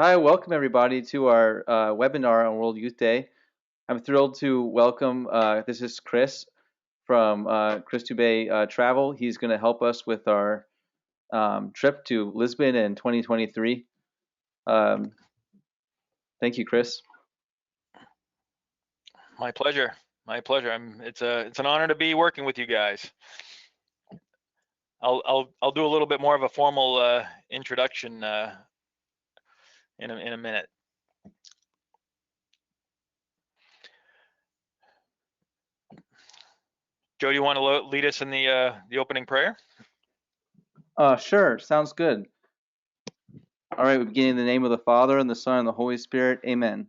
Hi, welcome everybody to our webinar on World Youth Day. I'm thrilled to welcome, this is Chris from Chris Dubé Travel. He's going to help us with our trip to Lisbon in 2023. Um, Thank you, Chris. My pleasure. My pleasure. It's an honor to be working with you guys. I'll do a little bit more of a formal introduction in a minute. Joe, do you want to lead us in the opening prayer? Sure, sounds good. All right, we begin in the name of the Father, and the Son, and the Holy Spirit. Amen.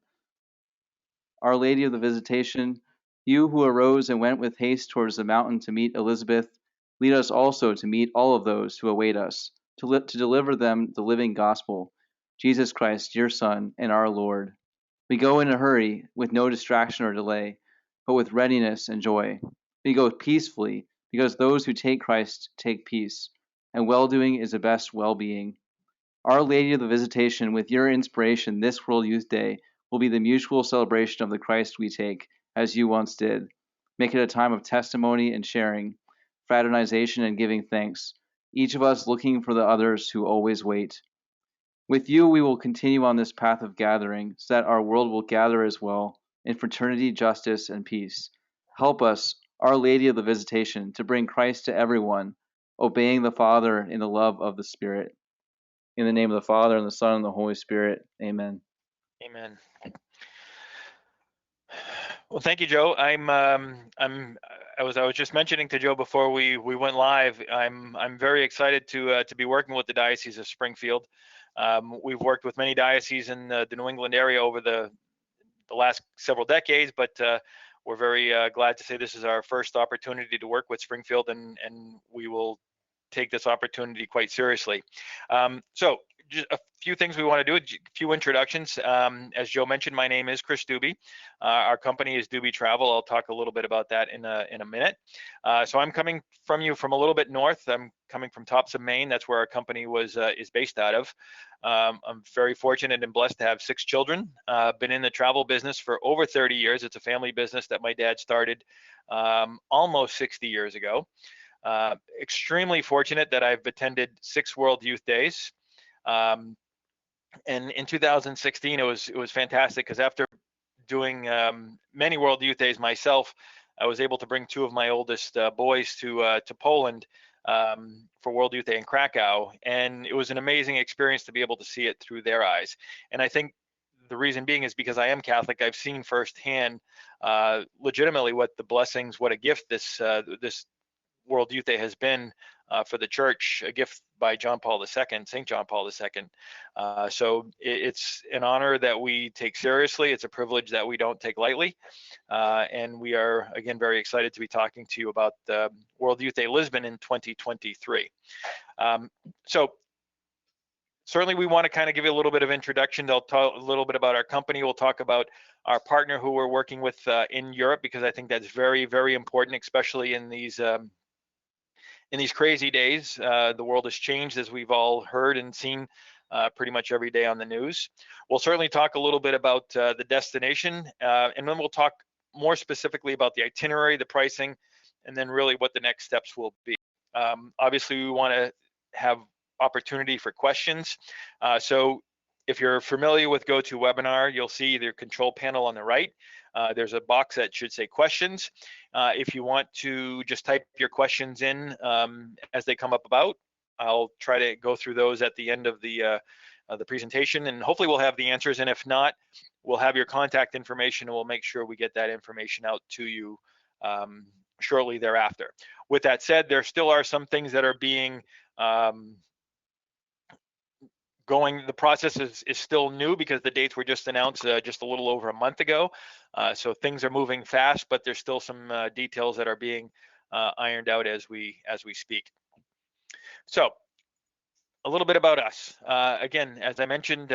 Our Lady of the Visitation, you who arose and went with haste towards the mountain to meet Elizabeth, lead us also to meet all of those who await us, to deliver them the living gospel, Jesus Christ, your Son and our Lord. We go in a hurry, with no distraction or delay, but with readiness and joy. We go peacefully, because those who take Christ take peace, and well-doing is the best well-being. Our Lady of the Visitation, with your inspiration, this World Youth Day will be the mutual celebration of the Christ we take, as you once did. Make it a time of testimony and sharing, fraternization and giving thanks, each of us looking for the others who always wait. With you, we will continue on this path of gathering, so that our world will gather as well, in fraternity, justice, and peace. Help us, Our Lady of the Visitation, to bring Christ to everyone, obeying the Father in the love of the Spirit. In the name of the Father, and the Son, and the Holy Spirit. Amen. Amen. Well, thank you, Joe. I was just mentioning to Joe before we went live. I'm very excited to be working with the Diocese of Springfield. We've worked with many dioceses in the New England area over the last several decades, but we're very glad to say this is our first opportunity to work with Springfield, and we will take this opportunity quite seriously. So just a few things we want to do, a few introductions. As Joe mentioned, my name is Chris Dubé. Our company is Dubé Travel. I'll talk a little bit about that in a minute. So I'm coming from you from a little bit north. I'm coming from Tops of Maine. That's where our company is based out of. I'm very fortunate and blessed to have 6 children. Been in the travel business for over 30 years. It's a family business that my dad started almost 60 years ago. Extremely fortunate that I've attended 6 World Youth Days. And in 2016, it was fantastic, because after doing many World Youth Days myself, I was able to bring 2 of my oldest boys to Poland for World Youth Day in Krakow, and it was an amazing experience to be able to see it through their eyes. And I think the reason being is because I am Catholic. I've seen firsthand, legitimately, what the blessings, what a gift this World Youth Day has been for the church, a gift by John Paul II, St. John Paul II. So it's an honor that we take seriously. It's a privilege that we don't take lightly. And we are, again, very excited to be talking to you about World Youth Day Lisbon in 2023. So certainly we want to kind of give you a little bit of introduction. I'll talk a little bit about our company. We'll talk about our partner who we're working with in Europe, because I think that's very, very important, especially in these crazy days. The world has changed, as we've all heard and seen pretty much every day on the news. We'll certainly talk a little bit about the destination, and then we'll talk more specifically about the itinerary, the pricing, and then really what the next steps will be. Obviously, we want to have opportunity for questions. So if you're familiar with GoToWebinar, you'll see the control panel on the right. There's a box that should say questions. If you want to just type your questions in as they come up about, I'll try to go through those at the end of the presentation, and hopefully we'll have the answers. And if not, we'll have your contact information, and we'll make sure we get that information out to you shortly thereafter. With that said, there still are some things that are being the process is still new, because the dates were just announced just a little over a month ago. So things are moving fast, but there's still some details that are being ironed out as we speak. So a little bit about us. Again, as I mentioned,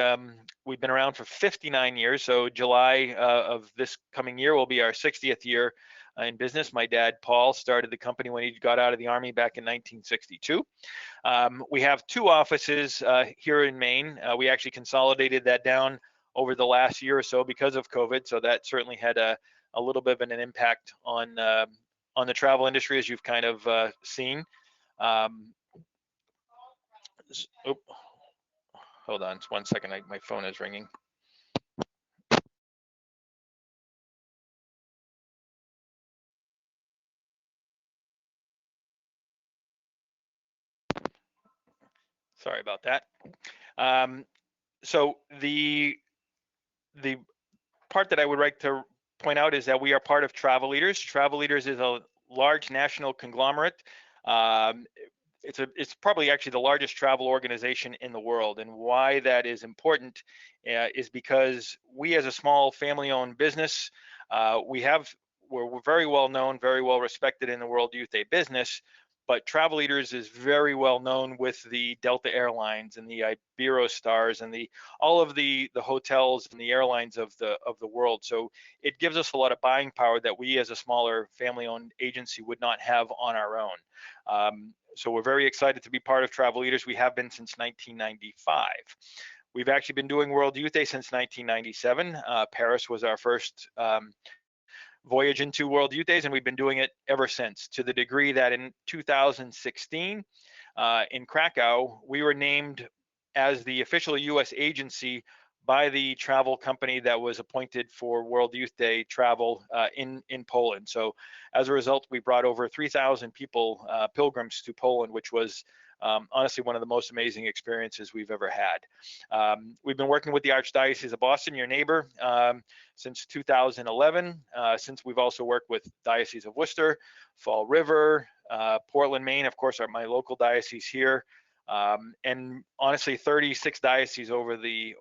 we've been around for 59 years. So July of this coming year will be our 60th year in business. My dad, Paul, started the company when he got out of the Army back in 1962. We have 2 offices here in Maine. We actually consolidated that down over the last year or so because of COVID, so that certainly had a little bit of an impact on the travel industry, as you've kind of seen. Oh, hold on, 1 second. My phone is ringing. Sorry about that. So the part that I would like to point out is that we are part of Travel Leaders. Travel Leaders is a large national conglomerate. It's probably actually the largest travel organization in the world, and why that is important is because we, as a small family-owned business, we're very well known, very well respected in the World Youth Day business. But Travel Leaders is very well known with the Delta Airlines and the Iberostars and all of the hotels and the airlines of the world. So it gives us a lot of buying power that we, as a smaller family-owned agency, would not have on our own. So we're very excited to be part of Travel Leaders. We have been since 1995. We've actually been doing World Youth Day since 1997. Paris was our first voyage into World Youth Days, and we've been doing it ever since, to the degree that in 2016 in Krakow, we were named as the official US agency by the travel company that was appointed for World Youth Day travel in Poland. So as a result, we brought over 3,000 people, pilgrims, to Poland, which was honestly one of the most amazing experiences we've ever had. We've been working with the Archdiocese of Boston, your neighbor, since 2011. Since we've also worked with Diocese of Worcester, Fall River, Portland, Maine, of course, are my local diocese here, and honestly, 36 dioceses over the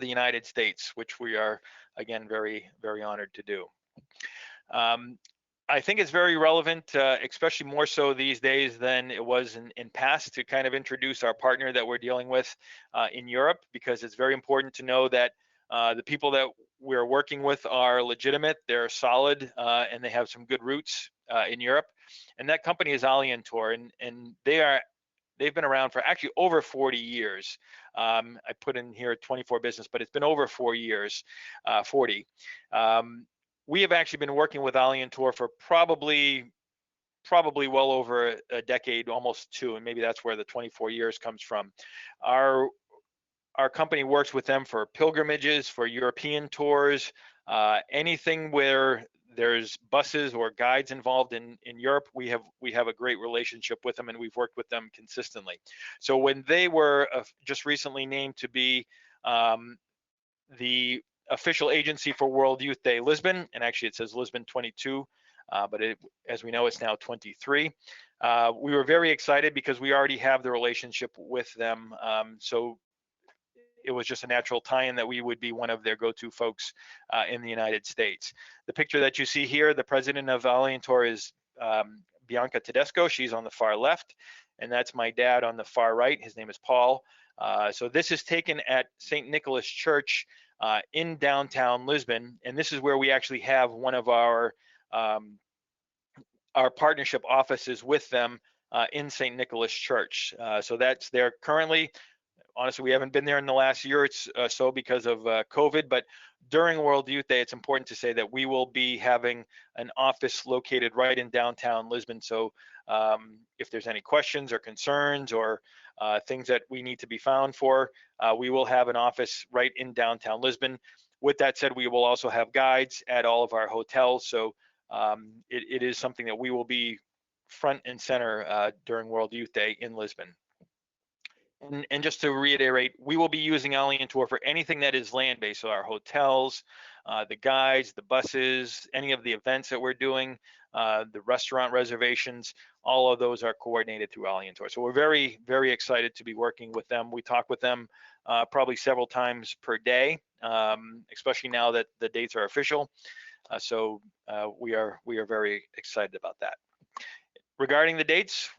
United States, which we are, again, very, very honored to do. I think it's very relevant, especially more so these days than it was in past, to kind of introduce our partner that we're dealing with in Europe, because it's very important to know that the people that we're working with are legitimate, they're solid, and they have some good roots in Europe. And that company is Alientour, and they've been around for actually over 40 years. I put in here 24 business, but it's been over 4 years, 40. We have actually been working with Alientour for probably well over a decade, almost 2, and maybe that's where the 24 years comes from. Our company works with them for pilgrimages, for European tours, anything where there's buses or guides involved in Europe. We have a great relationship with them, and we've worked with them consistently. So when they were just recently named to be the official agency for World Youth Day Lisbon, and actually it says Lisbon 22, but as we know, it's now 23. We were very excited because we already have the relationship with them, so it was just a natural tie-in that we would be one of their go-to folks in the United States. The picture that you see here, the president of Alientour is Bianca Tedesco. She's on the far left, and that's my dad on the far right. His name is Paul. So this is taken at St. Nicholas Church in downtown Lisbon, and this is where we actually have one of our partnership offices with them in St. Nicholas Church. So that's there currently. Honestly, we haven't been there in the last year or so because of COVID, but during World Youth Day, it's important to say that we will be having an office located right in downtown Lisbon. So if there's any questions or concerns or things that we need to be found for, we will have an office right in downtown Lisbon. With that said, we will also have guides at all of our hotels. So it is something that we will be front and center during World Youth Day in Lisbon. And just to reiterate, we will be using Alientour for anything that is land-based, so our hotels, the guides, the buses, any of the events that we're doing, the restaurant reservations, all of those are coordinated through Alientour. So we're very, very excited to be working with them. We talk with them probably several times per day, especially now that the dates are official. So we are very excited about that. Regarding the dates,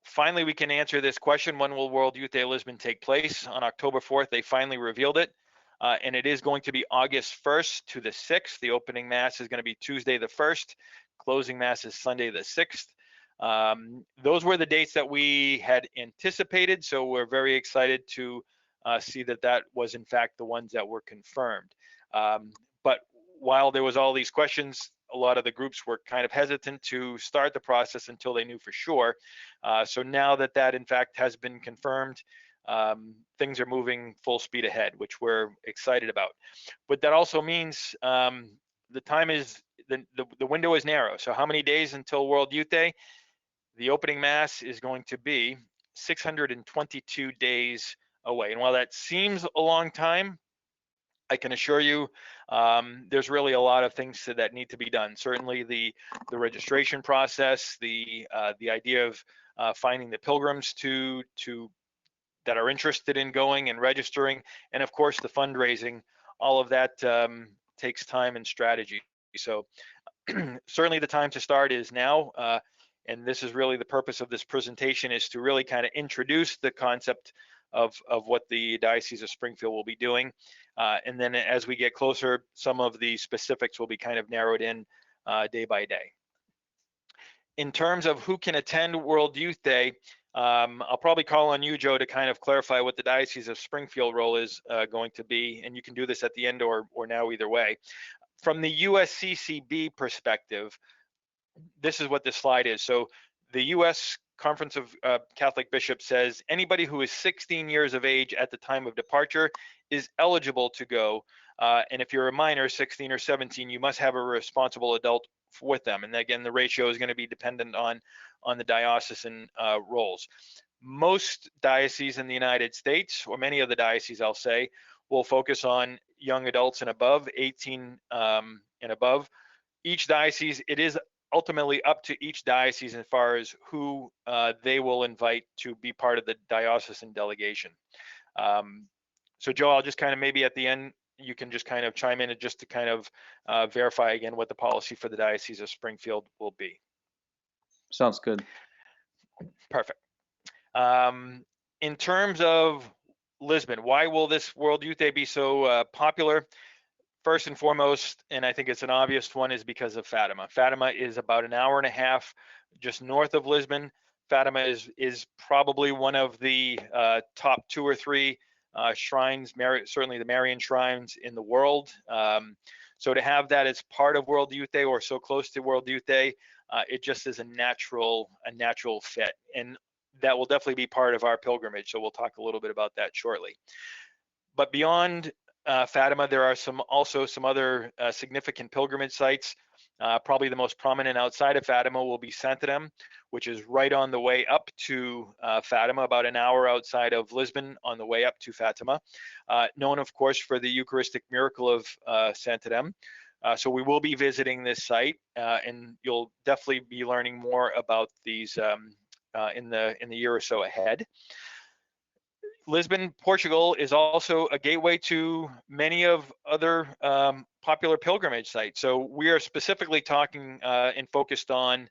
finally, we can answer this question: when will World Youth Day Lisbon take place? On October 4th, they finally revealed it. and it is going to be August 1st to the 6th. The opening Mass is going to be Tuesday the 1st. Closing Mass is Sunday the 6th. Those were the dates that we had anticipated, so we're very excited to see that that was in fact the ones that were confirmed. But while there was all these questions, a lot of the groups were kind of hesitant to start the process until they knew for sure. So now that that in fact has been confirmed, things are moving full speed ahead, which we're excited about. But that also means the time is, the window is narrow. So how many days until World Youth Day? The opening Mass is going to be 622 days away. And while that seems a long time, I can assure you there's really a lot of things that need to be done. Certainly the registration process, the idea of finding the pilgrims that are interested in going and registering, and of course the fundraising. All of that takes time and strategy. So certainly the time to start is now. And this is really the purpose of this presentation, is to really kind of introduce the concept of what the Diocese of Springfield will be doing. And then as we get closer, some of the specifics will be kind of narrowed in day by day. In terms of who can attend World Youth Day, I'll probably call on you, Joe, to kind of clarify what the Diocese of Springfield role is going to be. And you can do this at the end or now, either way. From the USCCB perspective, this is what this slide is. So the U.S. Conference of Catholic Bishops says anybody who is 16 years of age at the time of departure is eligible to go. And if you're a minor, 16 or 17, you must have a responsible adult with them. And again, the ratio is going to be dependent on the diocesan roles. Most dioceses in the United States, or many of the dioceses, I'll say, will focus on young adults and above, 18 and above. Each diocese, it is ultimately up to each diocese as far as who they will invite to be part of the diocesan delegation. So Joe, I'll just kind of maybe at the end, you can just kind of chime in and just to kind of verify again what the policy for the Diocese of Springfield will be. Sounds good. Perfect. In terms of Lisbon, why will this World Youth Day be so popular? First and foremost, and I think it's an obvious one, is because of Fatima. Fatima is about an hour and a half just north of Lisbon. Fatima is probably one of the top 2 or 3 shrines, certainly the Marian shrines in the world. So to have that as part of World Youth Day, or so close to World Youth Day, it just is a natural fit, and that will definitely be part of our pilgrimage. So we'll talk a little bit about that shortly. But beyond Fatima, there are also some other significant pilgrimage sites. Probably the most prominent outside of Fatima will be Santarém, which is right on the way up to Fatima, about an hour outside of Lisbon on the way up to Fatima, known of course for the Eucharistic miracle of Santarém. So we will be visiting this site, and you'll definitely be learning more about these in the year or so ahead. Lisbon, Portugal is also a gateway to many of other popular pilgrimage sites. So we are specifically talking and focused on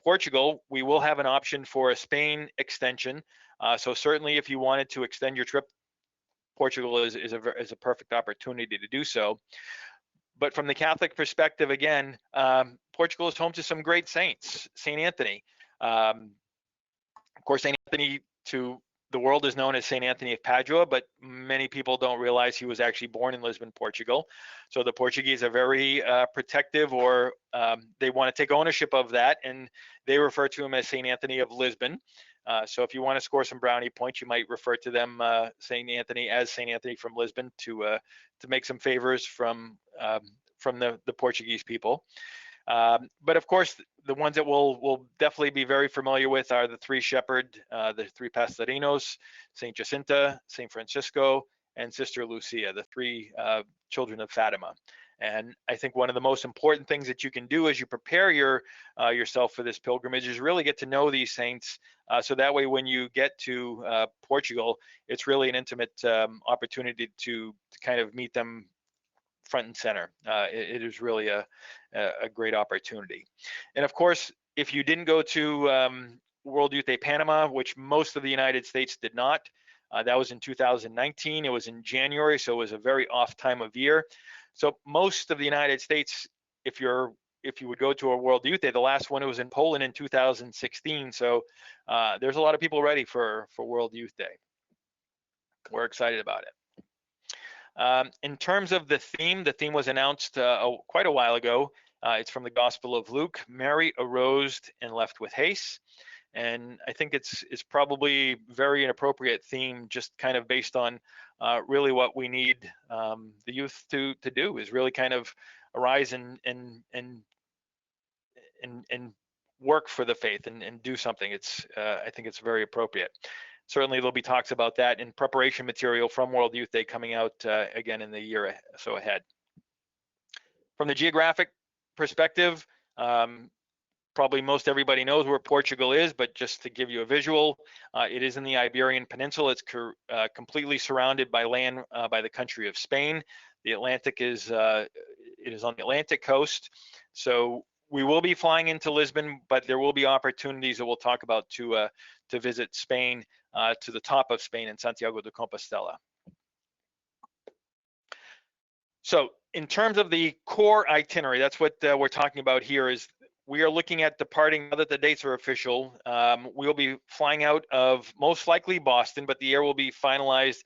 Portugal. We will have an option for a Spain extension. So certainly if you wanted to extend your trip, Portugal is a perfect opportunity to do so. But from the Catholic perspective, again, Portugal is home to some great saints. St. Anthony. Of course, St. Anthony to the world is known as St. Anthony of Padua, but many people don't realize he was actually born in Lisbon, Portugal. So the Portuguese are very protective, or they want to take ownership of that, and they refer to him as St. Anthony of Lisbon. So if you want to score some brownie points, you might refer to them, St. Anthony, as St. Anthony from Lisbon, to make some favors from the Portuguese people. But of course, the ones that we'll definitely be very familiar with are the 3 shepherds, the 3 Pastorinos, St. Jacinta, St. Francisco, and Sister Lucia, the 3 children of Fatima. And I think one of the most important things that you can do as you prepare yourself for this pilgrimage is really get to know these saints. So that way, when you get to Portugal, it's really an intimate opportunity to kind of meet them front and center. It is really a great opportunity. And of course, if you didn't go to World Youth Day Panama, which most of the United States did not, That was in 2019. It was in January, so it was a very off time of year. So most of the United States, if you would go to a World Youth Day, the last one was in Poland in 2016. So there's a lot of people ready for World Youth Day. We're excited about it. In terms of the theme was announced quite a while ago. It's from the Gospel of Luke. Mary arose and left with haste. And I think it's probably very an appropriate theme, just kind of based on really what we need the youth to do, is really kind of arise and work for the faith and do something. I think it's very appropriate. Certainly there'll be talks about that in preparation material from World Youth Day coming out again in the year so ahead. From the geographic perspective, probably most everybody knows where Portugal is, but just to give you a visual, it is in the Iberian Peninsula. It's completely surrounded by land by the country of Spain. The Atlantic is it is on the Atlantic coast. So we will be flying into Lisbon, but there will be opportunities that we'll talk about to visit Spain, to the top of Spain in Santiago de Compostela. So in terms of the core itinerary, that's what we're talking about here. Is we are looking at departing, now that the dates are official. We'll be flying out of most likely Boston, but the air will be finalized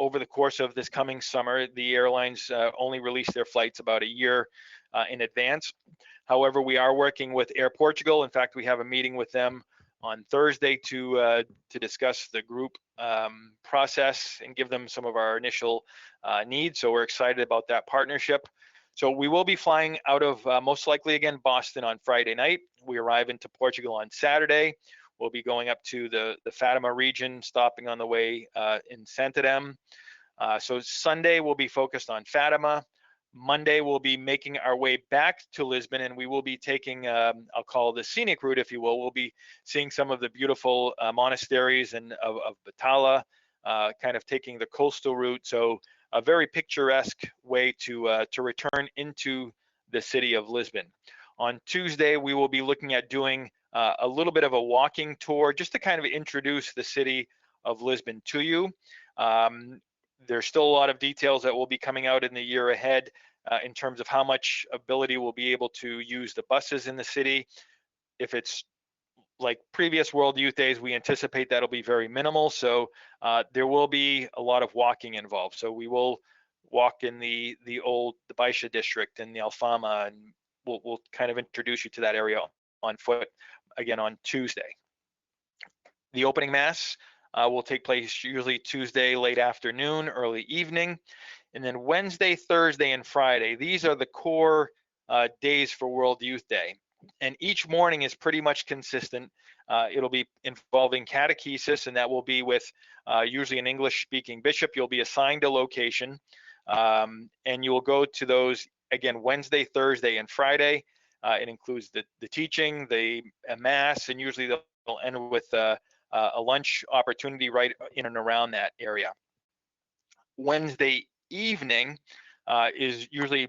over the course of this coming summer. The airlines only release their flights about a year in advance. However, we are working with Air Portugal. In fact, we have a meeting with them on Thursday to discuss the group process and give them some of our initial needs. So we're excited about that partnership. So we will be flying out of most likely again Boston on Friday night. We arrive into Portugal on Saturday. We'll be going up to the Fatima region, stopping on the way in Santarém. So Sunday we'll be focused on Fatima. Monday we'll be making our way back to Lisbon, and we will be taking, I'll call it the scenic route, if you will. We'll be seeing some of the beautiful monasteries and of Batala, kind of taking the coastal route. So a very picturesque way to return into the city of Lisbon. On Tuesday, we will be looking at doing a little bit of a walking tour, just to kind of introduce the city of Lisbon to you. There's still a lot of details that will be coming out in the year ahead in terms of how much ability we'll be able to use the buses in the city. If it's like previous World Youth Days, we anticipate that'll be very minimal. So there will be a lot of walking involved. So we will walk in the Baixa district and the Alfama, and we'll kind of introduce you to that area on foot again on Tuesday. The opening mass will take place usually Tuesday late afternoon, early evening, and then Wednesday, Thursday, and Friday. These are the core days for World Youth Day. And each morning is pretty much consistent. It'll be involving catechesis, and that will be with usually an English-speaking bishop. You'll be assigned a location, and you'll go to those, again, Wednesday, Thursday, and Friday. It includes the teaching, the mass, and usually they'll end with a lunch opportunity right in and around that area. Wednesday evening is usually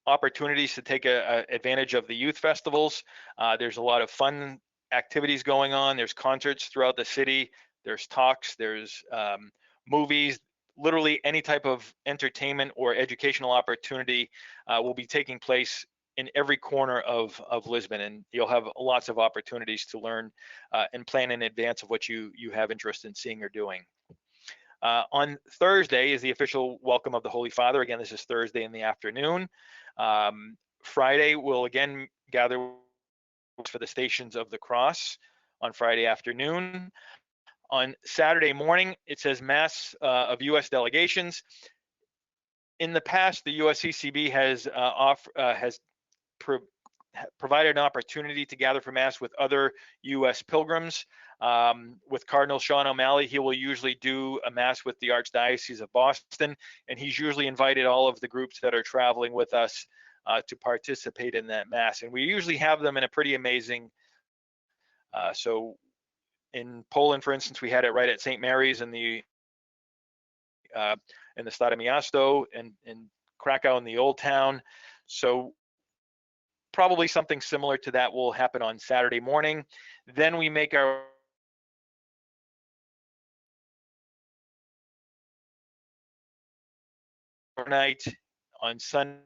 opportunities to take advantage of the youth festivals. There's a lot of fun activities going on. There's concerts throughout the city. There's talks, there's movies, literally any type of entertainment or educational opportunity will be taking place in every corner of Lisbon, and you'll have lots of opportunities to learn and plan in advance of what you have interest in seeing or doing. On Thursday is the official welcome of the Holy Father. Again, this is Thursday in the afternoon. Friday, we'll again gather for the Stations of the Cross on Friday afternoon. On Saturday morning, it says Mass of U.S. delegations. In the past, the USCCB has provided an opportunity to gather for Mass with other U.S. pilgrims. With Cardinal Sean O'Malley, he will usually do a Mass with the Archdiocese of Boston, and he's usually invited all of the groups that are traveling with us to participate in that Mass. And we usually have them in a pretty amazing, so in Poland, for instance, we had it right at St. Mary's in the Stare Miasto, and in Krakow in the Old Town. So probably something similar to that will happen on Saturday morning. Then we make our overnight on Sunday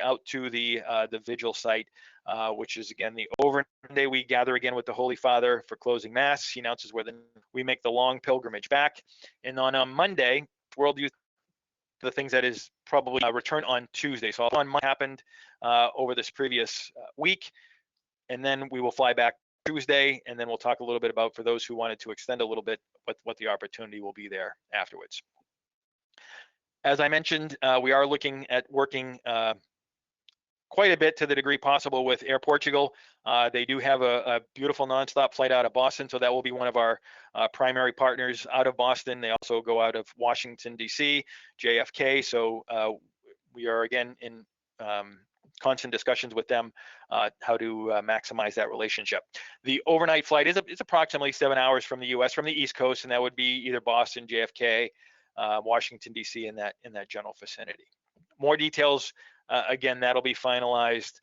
out to the vigil site, which is again the overnight. Monday we gather again with the Holy Father for closing Mass. He announces where we make the long pilgrimage back, and on Monday, World Youth, the things that is probably return on Tuesday. So on Monday happened over this previous week, and then we will fly back Tuesday, and then we'll talk a little bit about, for those who wanted to extend a little bit, what the opportunity will be there afterwards. As I mentioned, we are looking at working quite a bit to the degree possible with Air Portugal. They do have a beautiful nonstop flight out of Boston, so that will be one of our primary partners out of Boston. They also go out of Washington, D.C., JFK, so we are again in constant discussions with them how to maximize that relationship. The overnight flight is approximately 7 hours from the U.S. from the East Coast, and that would be either Boston, JFK, Washington, D.C. in that general vicinity. More details, again, that'll be finalized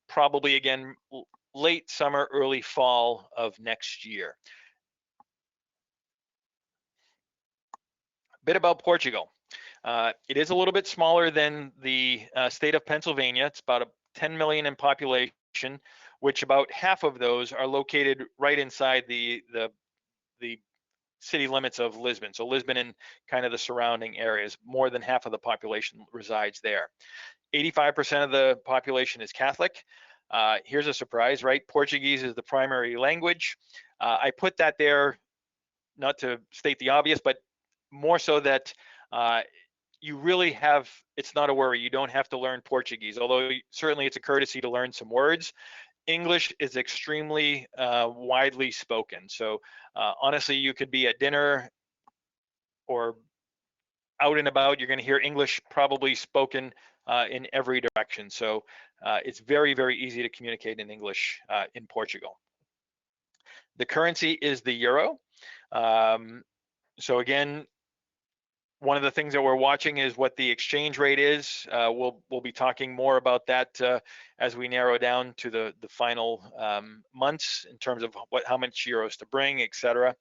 probably again late summer, early fall of next year. A bit about Portugal. It is a little bit smaller than the state of Pennsylvania. It's about 10 million in population, which about half of those are located right inside the city limits of Lisbon. So Lisbon and kind of the surrounding areas, more than half of the population resides there. 85% of the population is Catholic. Here's a surprise, right? Portuguese is the primary language. I put that there not to state the obvious, but more so that you really have, it's not a worry. You don't have to learn Portuguese, although certainly it's a courtesy to learn some words. English is extremely widely spoken. So honestly, you could be at dinner or out and about, you're going to hear English probably spoken in every direction. So it's very, very easy to communicate in English in Portugal. The currency is the euro. So again, one of the things that we're watching is what the exchange rate is. We'll be talking more about that as we narrow down to the final months in terms of how much euros to bring, etc.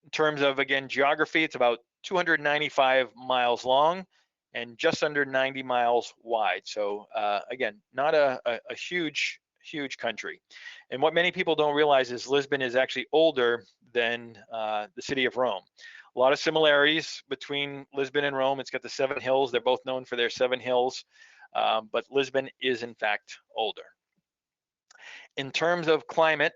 In terms of, again, geography, it's about 295 miles long and just under 90 miles wide. So again, not a huge country. And what many people don't realize is Lisbon is actually older than the city of Rome. A lot of similarities between Lisbon and Rome. It's got the 7 hills. They're both known for their 7 hills, but Lisbon is in fact older. In terms of climate,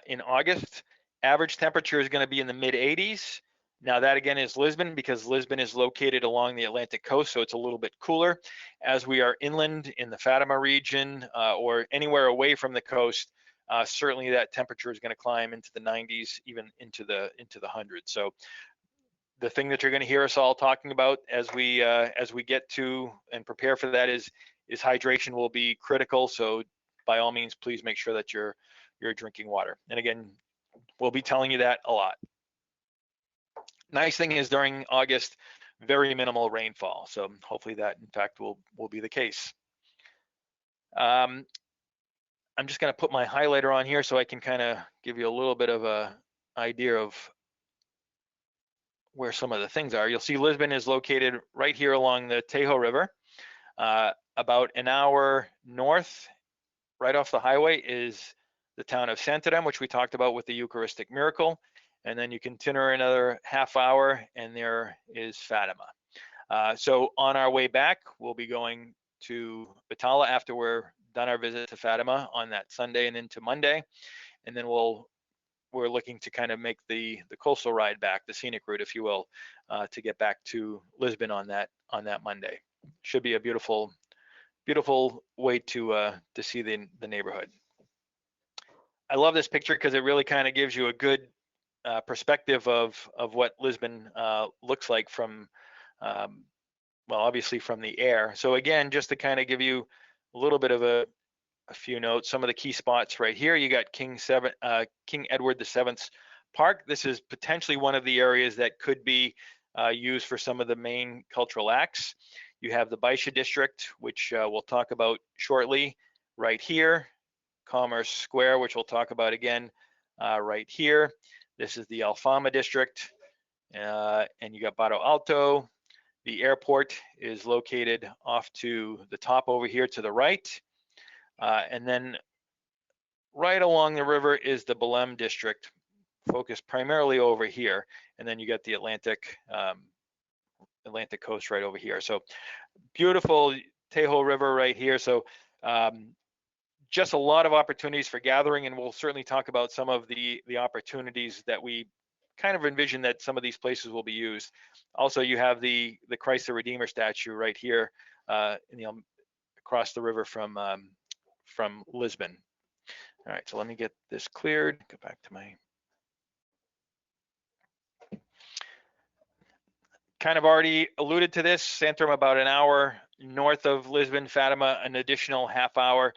in August, average temperature is going to be in the mid 80s. Now that again is Lisbon, because Lisbon is located along the Atlantic coast, so it's a little bit cooler. As we are inland in the Fatima region or anywhere away from the coast, certainly that temperature is going to climb into the 90s, even into the hundreds. So the thing that you're going to hear us all talking about as we get to and prepare for that is hydration will be critical. So by all means, please make sure that you're drinking water. And again, we'll be telling you that a lot. Nice thing is during August, very minimal rainfall. So hopefully that in fact will be the case. I'm just going to put my highlighter on here so I can kind of give you a little bit of a idea of where some of the things are. You'll see Lisbon is located right here along the Tajo River. About an hour north, right off the highway, is the town of Santarém, which we talked about with the Eucharistic miracle. And then you continue another half hour and there is Fatima. So on our way back, we'll be going to Batala after we're done our visit to Fatima on that Sunday and into Monday. And then we're looking to kind of make the coastal ride back, the scenic route, if you will, to get back to Lisbon on that Monday. Should be a beautiful way to see the neighborhood. I love this picture because it really kind of gives you a good perspective of what Lisbon looks like from, well, obviously from the air. So again, just to kind of give you a little bit of a few notes, some of the key spots right here. You got King Edward VII's Park. This is potentially one of the areas that could be used for some of the main cultural acts. You have the Baixa district, which we'll talk about shortly, right here. Commerce Square, which we'll talk about again right here. This is the Alfama district, and you got Bato Alto. The airport is located off to the top over here to the right. And then right along the river is the Belém district, focused primarily over here. And then you got the Atlantic coast right over here. So beautiful Tahoe River right here. So just a lot of opportunities for gathering, and we'll certainly talk about some of the opportunities that we kind of envision that some of these places will be used. Also, you have the Christ the Redeemer statue right here, across the river from Lisbon. All right, so let me get this cleared. Go back to my. Kind of already alluded to this. Centrum about an hour north of Lisbon. Fatima an additional half hour.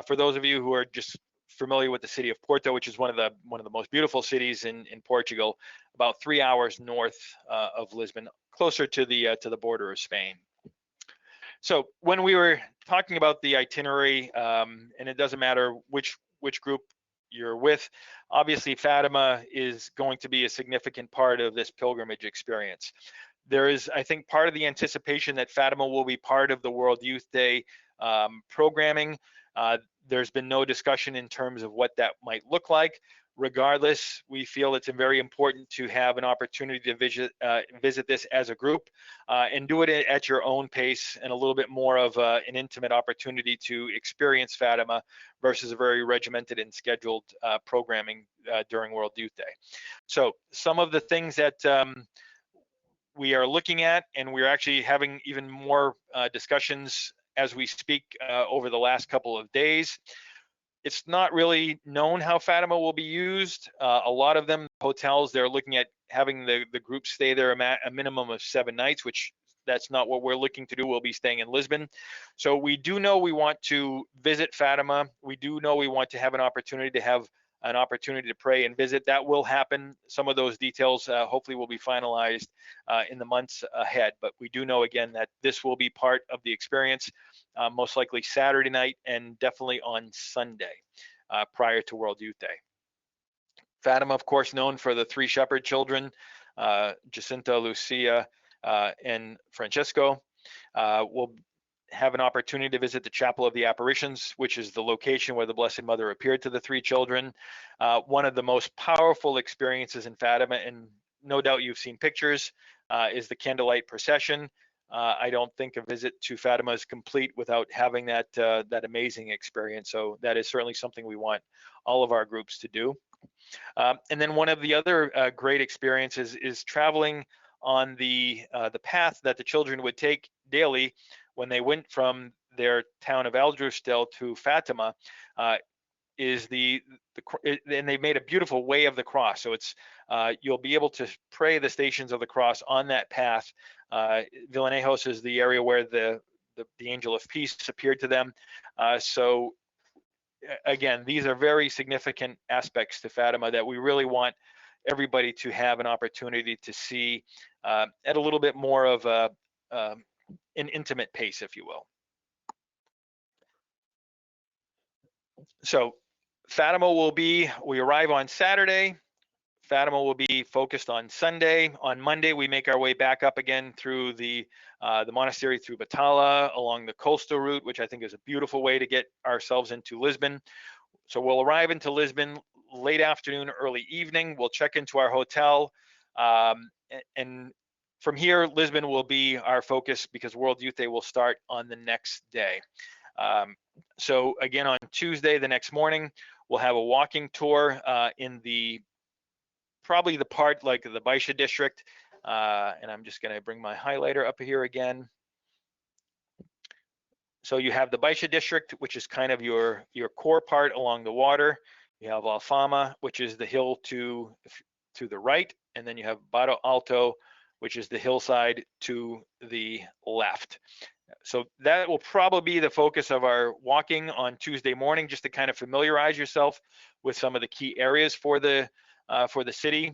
For those of you who are just familiar with the city of Porto, which is one of the most beautiful cities in Portugal, about 3 hours north of Lisbon, closer to the border of Spain. So when we were talking about the itinerary, and it doesn't matter which group you're with, obviously Fatima is going to be a significant part of this pilgrimage experience. There is, I think, part of the anticipation that Fatima will be part of the World Youth Day programming. There's been no discussion in terms of what that might look like. Regardless, we feel it's very important to have an opportunity to visit this as a group and do it at your own pace, and a little bit more of an intimate opportunity to experience Fatima versus a very regimented and scheduled programming during World Youth Day. So some of the things that we are looking at, and we're actually having even more discussions as we speak over the last couple of days. It's not really known how Fatima will be used. A lot of them, hotels, they're looking at having the group stay there a minimum of 7 nights, which that's not what we're looking to do. We'll be staying in Lisbon. So we do know we want to visit Fatima. We do know we want to have an opportunity to pray and visit. That will happen. Some of those details hopefully will be finalized in the months ahead. But we do know, again, that this will be part of the experience, most likely Saturday night and definitely on Sunday prior to World Youth Day. Fatima, of course, known for the 3 shepherd children, Jacinta, Lucia, and Francesco. Will have an opportunity to visit the Chapel of the Apparitions, which is the location where the Blessed Mother appeared to the 3 children. One of the most powerful experiences in Fatima, and no doubt you've seen pictures, is the candlelight procession. I don't think a visit to Fatima is complete without having that amazing experience. So that is certainly something we want all of our groups to do. And then one of the other great experiences is traveling on the path that the children would take daily when they went from their town of Aldrustel to Fatima. And they made a beautiful way of the cross. So it's you'll be able to pray the Stations of the Cross on that path. Villanejos is the area where the angel of peace appeared to them. So again, these are very significant aspects to Fatima that we really want everybody to have an opportunity to see at a little bit more of an intimate pace, if you will. So Fatima we arrive on Saturday. Fatima will be focused on Sunday. On Monday, we make our way back up again through the monastery, through Batala, along the coastal route, which I think is a beautiful way to get ourselves into Lisbon. So we'll arrive into Lisbon late afternoon, early evening. We'll check into our hotel. And from here, Lisbon will be our focus because World Youth Day will start on the next day. So again, on Tuesday, the next morning, we'll have a walking tour in probably the part like the Baixa district. And I'm just gonna bring my highlighter up here again. So you have the Baixa district, which is kind of your core part along the water. You have Alfama, which is the hill to the right. And then you have Bato Alto, which is the hillside to the left. So that will probably be the focus of our walking on Tuesday morning, just to kind of familiarize yourself with some of the key areas for the city.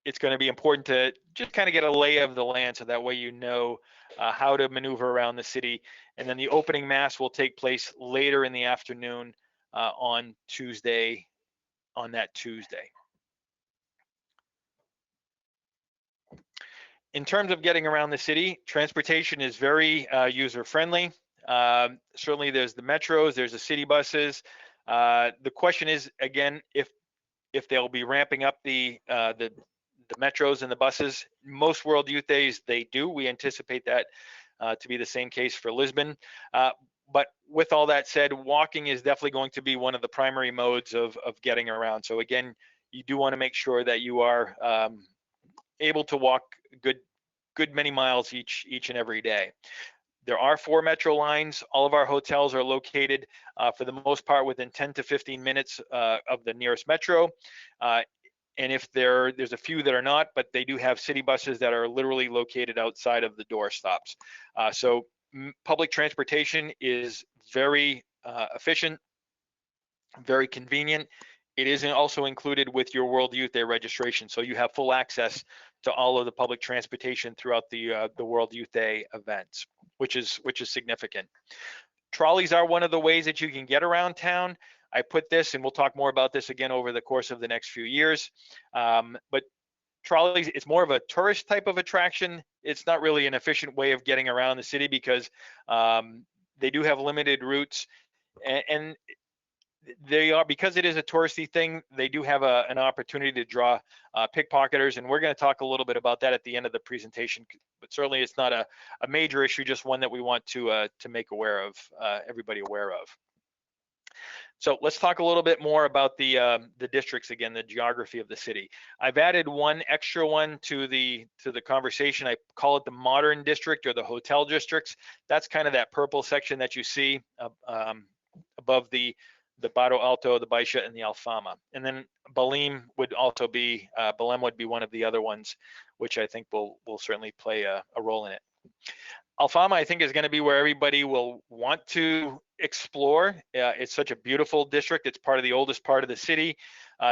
it's going to be important to just kind of get a lay of the land, so that way you know how to maneuver around the city. And then the opening mass will take place later in the afternoon on that Tuesday. In terms of getting around the city, transportation is very user-friendly. Certainly there's the metros, there's the city buses. The question is, again, if they'll be ramping up the metros and the buses. Most World Youth Days, they do. We anticipate that to be the same case for Lisbon. But with all that said, walking is definitely going to be one of the primary modes of getting around. So again, you do want to make sure that you are able to walk good many miles each and every day. There are 4 metro lines. All of our hotels are located, for the most part, within 10 to 15 minutes of the nearest metro. And if there's a few that are not, but they do have city buses that are literally located outside of the door stops. So public transportation is very efficient, very convenient. It is also included with your World Youth Day registration, so you have full access to all of the public transportation throughout the World Youth Day events, which is significant. Trolleys are one of the ways that you can get around town. I put this, and we'll talk more about this again over the course of the next few years. But trolleys, it's more of a tourist type of attraction. It's not really an efficient way of getting around the city because they do have limited routes, and they are, because it is a touristy thing, they do have an opportunity to draw pickpocketers, and we're going to talk a little bit about that at the end of the presentation. But certainly it's not a major issue, just one that we want to make everybody aware of. So let's talk a little bit more about the districts again, the geography of the city. I've added one extra one to the conversation. I call it the modern district, or the hotel districts. That's kind of that purple section that you see above the Bairro Alto, the Baixa, and the Alfama. And then Belém would also be one of the other ones, which I think will certainly play a role in it. Alfama, I think, is going to be where everybody will want to explore. It's such a beautiful district. It's part of the oldest part of the city.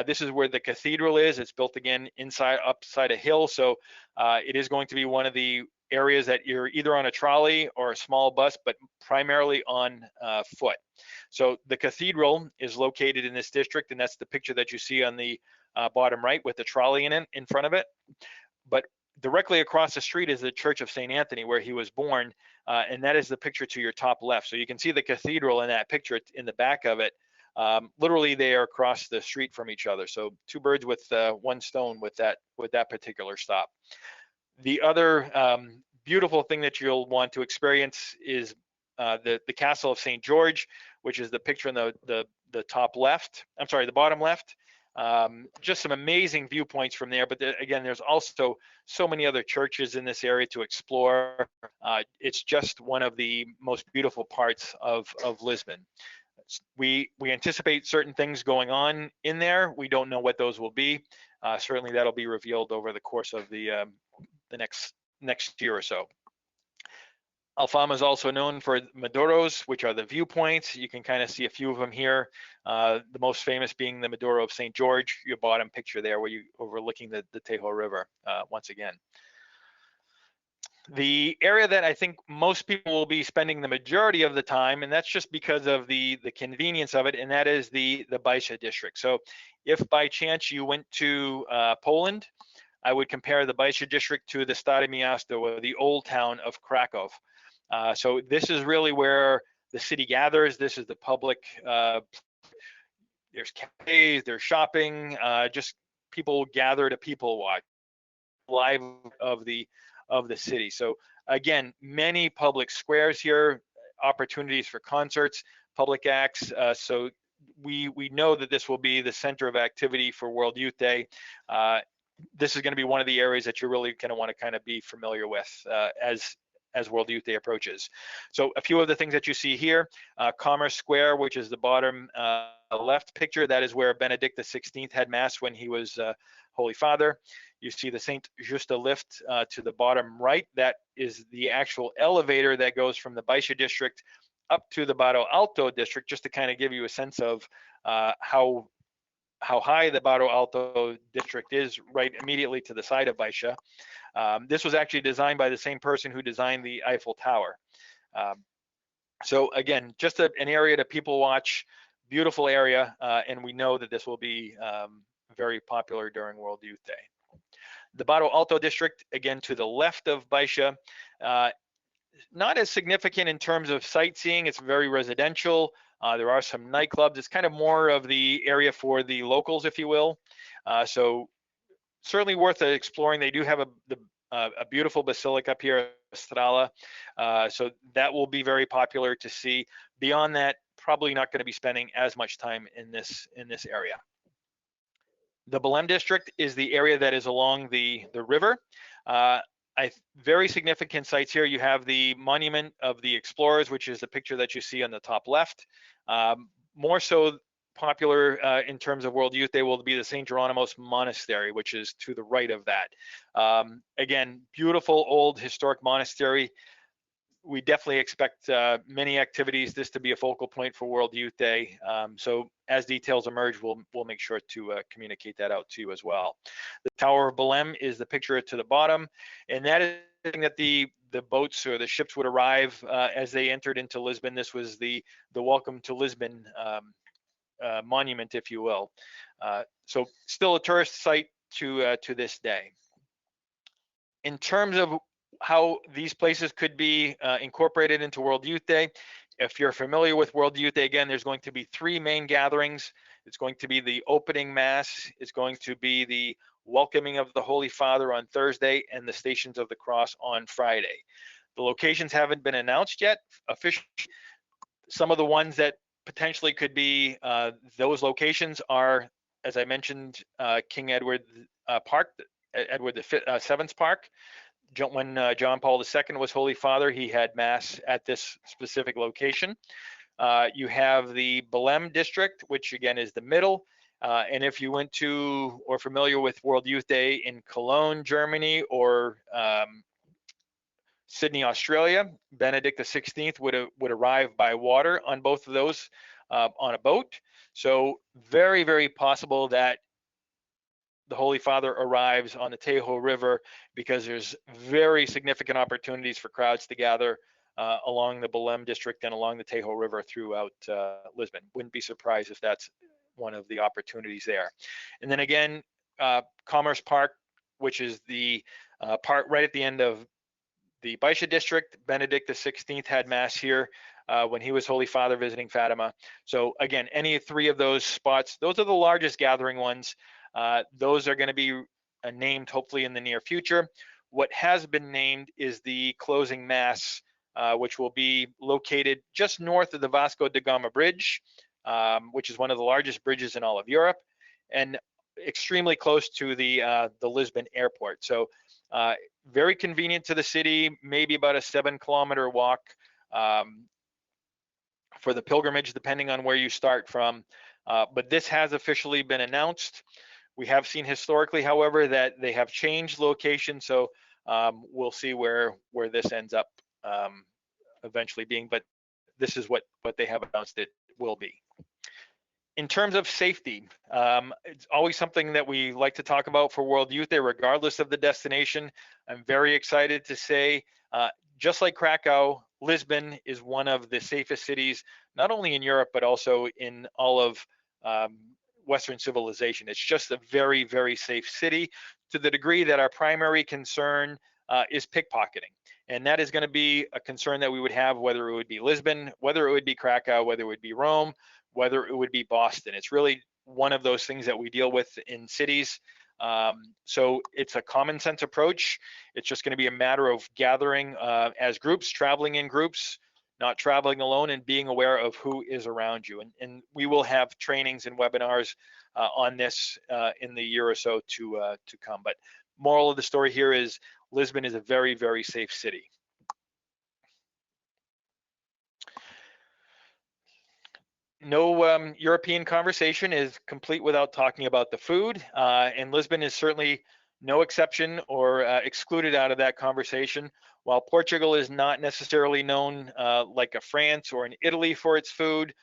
This is where the cathedral is. It's built again upside a hill. So it is going to be one of the areas that you're either on a trolley or a small bus, but primarily on foot. So the cathedral is located in this district, and that's the picture that you see on the bottom right with the trolley in front of it. But directly across the street is the Church of St. Anthony, where he was born, and that is the picture to your top left. So you can see the cathedral in that picture in the back of it. Literally, they are across the street from each other. So 2 birds with 1 stone with that particular stop. The other beautiful thing that you'll want to experience is the Castle of St. George, which is the picture in the top left. I'm sorry, the bottom left. Just some amazing viewpoints from there, but again, there's also so many other churches in this area to explore. It's just one of the most beautiful parts of Lisbon. We anticipate certain things going on in there. We don't know what those will be. Certainly that'll be revealed over the course of the next year or so. Alfama is also known for Madouros, which are the viewpoints. You can kind of see a few of them here. The most famous being the Madouro of St. George, your bottom picture there, where you overlooking the Tajo River once again. The area that I think most people will be spending the majority of the time, and that's just because of the convenience of it, and that is the Baixa district. So if by chance you went to Poland, I would compare the Baixa district to the Stare Miasto, or the old town of Krakow. So this is really where the city gathers. This is the public, there's cafes, there's shopping, just people gather to people watch, live of the city. So again, many public squares here, opportunities for concerts, public acts. So we know that this will be the center of activity for World Youth Day. This is going to be one of the areas that you're really going to want to kind of be familiar with as World Youth Day approaches. So a few of the things that you see here, Commerce Square, which is the bottom left picture, that is where Benedict XVI had Mass when he was Holy Father. You see the Saint Justa lift to the bottom right. That is the actual elevator that goes from the Baixa district up to the Bairro Alto district, just to kind of give you a sense of how how high the Barro Alto district is right immediately to the side of Baixia. This was actually designed by the same person who designed the Eiffel Tower. So again, just an area to people watch, beautiful area, and we know that this will be very popular during World Youth Day. The Barro Alto district, again to the left of Baixia, not as significant in terms of sightseeing. It's very residential. There are some nightclubs. It's kind of more of the area for the locals, if you will. So certainly worth exploring. They do have a beautiful basilica up here, Estrela. So that will be very popular to see. Beyond that, probably not going to be spending as much time in this area. The Belém district is the area that is along the river. Very significant sites here. You have the Monument of the Explorers, which is the picture that you see on the top left. More so popular in terms of World Youth Day will be the St. Geronimo's Monastery, which is to the right of that. Again, beautiful old historic monastery. We definitely expect many activities, this to be a focal point for World Youth Day. So as details emerge, we'll make sure to communicate that out to you as well. The Tower of Belém is the picture to the bottom, and that is that the boats or the ships would arrive as they entered into Lisbon. This was the Welcome to Lisbon monument, if you will. So still a tourist site to this day. In terms of how these places could be incorporated into World Youth Day, if you're familiar with World Youth Day, again, there's going to be 3 main gatherings. It's going to be the opening mass, it's going to be the welcoming of the Holy Father on Thursday, and the Stations of the Cross on Friday. The locations haven't been announced yet officially. Some of the ones that potentially could be those locations are, as I mentioned, King Edward Park, Edward VII's Park. When John Paul II was Holy Father, he had Mass at this specific location. You have the Belém district, which again is the middle. And if you went to or familiar with World Youth Day in Cologne, Germany, or Sydney, Australia, Benedict XVI would arrive by water on both of those on a boat. So very, very possible that the Holy Father arrives on the Tahoe River, because there's very significant opportunities for crowds to gather along the Belém district and along the Tahoe River throughout Lisbon. Wouldn't be surprised if that's one of the opportunities there. And then again, Commerce Park, which is the part right at the end of the Baixia district. Benedict XVI had Mass here when he was Holy Father visiting Fatima. So again, any 3 of those spots, those are the largest gathering ones. Those are going to be named hopefully in the near future. What has been named is the closing Mass, which will be located just north of the Vasco da Gama Bridge, which is one of the largest bridges in all of Europe, and extremely close to the Lisbon airport. So very convenient to the city, maybe about a 7-kilometer walk for the pilgrimage, depending on where you start from. But this has officially been announced. We have seen historically, however, that they have changed location, so we'll see where this ends up eventually being, but this is what they have announced it will be. In terms of safety, it's always something that we like to talk about for World Youth Day, regardless of the destination. I'm very excited to say, just like Krakow, Lisbon is one of the safest cities, not only in Europe, but also in all of Western civilization. It's just a very, very safe city, to the degree that our primary concern is pickpocketing. And that is going to be a concern that we would have, whether it would be Lisbon, whether it would be Krakow, whether it would be Rome, whether it would be Boston. It's really one of those things that we deal with in cities. So it's a common sense approach. It's just going to be a matter of gathering as groups, traveling in groups, not traveling alone, and being aware of who is around you. And we will have trainings and webinars on this in the year or so to come. But moral of the story here is Lisbon is a very, very safe city. No European conversation is complete without talking about the food, and Lisbon is certainly no exception or excluded out of that conversation. While Portugal is not necessarily known like a France or an Italy for its food,